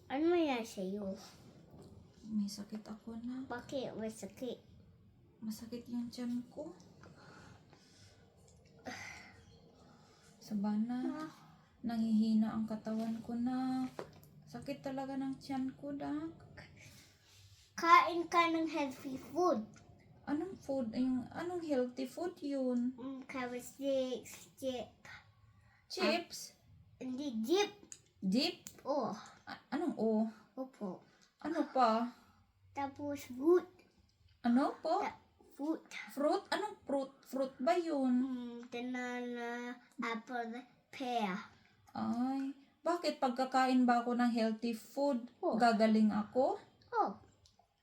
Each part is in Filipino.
Ano yan sa'yo? May sakit ako na. Bakit masakit? Masakit yung tiyan ko. Sabana, nanghihina ang katawan ko na. Sakit talaga ng tiyan ko, Dak. Kain ka ng healthy food. Anong food? Anong healthy food yun? Carrot sticks, chip. Chips? Hindi, dip. Dip? Oh, Anong o? opo. Ano pa? Tapos fruit. Ano po? Fruit. Fruit? Anong fruit? Fruit ba yun? Banana, apple, pear. Ay, bakit pagkakain ba ako ng healthy food, Oh. gagaling ako? Oh,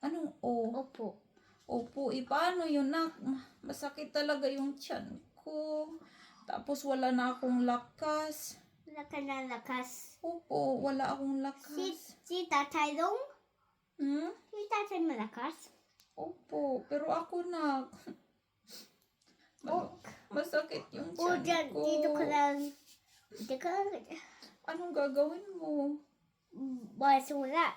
Anong o? opo. Opo, paano yun, Nak? Masakit talaga yung tiyan ko. Tapos wala na akong lakas. Wala ka na lakas. Opo, wala akong lakas. Si tatay dong? Si tatay malakas? Opo, pero ako, Nak. Masakit yung O, tiyan ko. dito ka lang. Dito ka lang. Anong gagawin mo? Basura.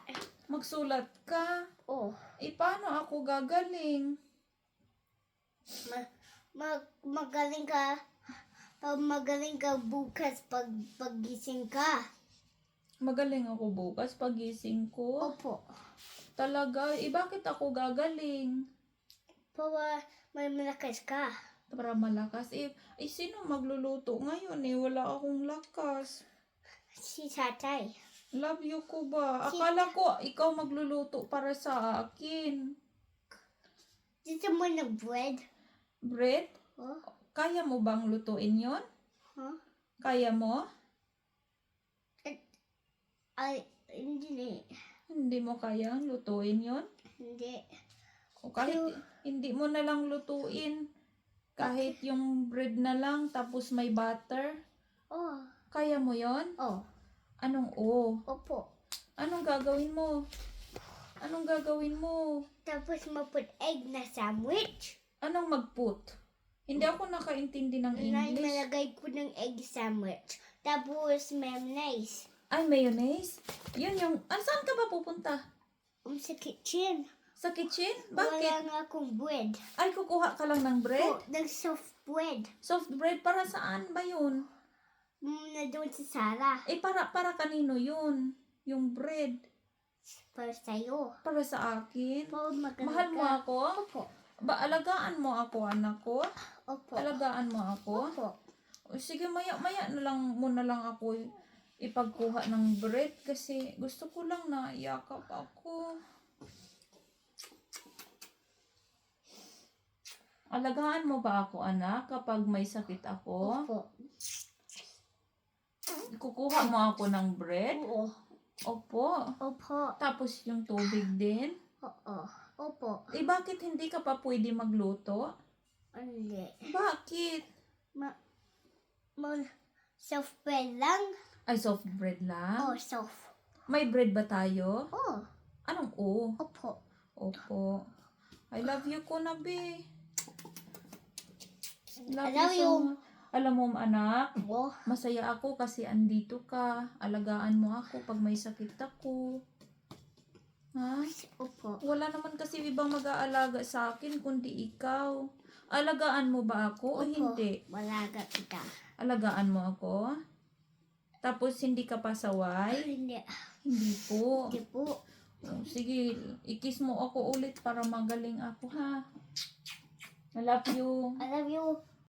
Magsulat ka? Oh, Paano ako gagaling? magaling ka. Magaling ka bukas paggising ka. Magaling ako bukas pagising ko? Opo. Talaga? Bakit ako gagaling? Para may malakas ka. Para malakas. Sino magluluto ngayon Wala akong lakas. Si tatay. Love you ko ba? Akala ko ikaw magluluto para sa akin. Dito mo ng bread. Bread? Oh, Kaya mo bang lutuin yon? huh? Kaya mo? Ay, hindi. Hindi mo kayang lutuin yon? Hindi. O kahit hindi mo na lang lutuin. Kahit yung bread na lang tapos may butter. Oh, Kaya mo yon? oh. Anong o? Opo. Anong gagawin mo? Anong gagawin mo? Tapos maput egg na sandwich. Anong mag-put? Hindi ako nakaintindi ng English. Nalagay ko ng egg sandwich. Tapos mayonnaise. Ay, mayonnaise? Yun yung... saan ka ba pupunta? Sa kitchen. Sa kitchen? Wala Bakit? nga akong bread. Ay, kukuha ka lang ng bread? Oh, ng soft bread. Soft bread? Para saan ba yun? Na doon sa sala. Para kanino yun? Yung bread. Para sa'yo. Para sa akin? Para magaling Mahal mo ka. ako? Opo. Alagaan mo ako, anak ko? Opo. Alagaan mo ako? Opo. O, sige, maya na lang muna lang ako ipagkuha ng bread kasi gusto ko lang na yakap ako. Alagaan mo ba ako, anak, kapag may sakit ako? Opo. Kukuha mo ako ng bread? Oo. Opo. Opo. Tapos yung tubig din? Oo. Opo. Bakit hindi ka pa pwede magluto? Hindi. Bakit? Soft bread lang? Ay, soft bread lang? Oh, soft. May bread ba tayo? Oh. Anong o? Opo. Opo. I love you ko na, be. I love you. much. Alam mo, anak, Oh. masaya ako kasi andito ka. Alagaan mo ako pag may sakit ako. Ha? Opo. Wala naman kasi ibang mag-aalaga sa akin kundi ikaw. Alagaan mo ba ako o hindi? Malaga kita. Alagaan mo ako? Tapos hindi ka pasaway? Hindi. Hindi po. Hindi po. Sige, ikis mo ako ulit para magaling ako, ha? I love you. I love you.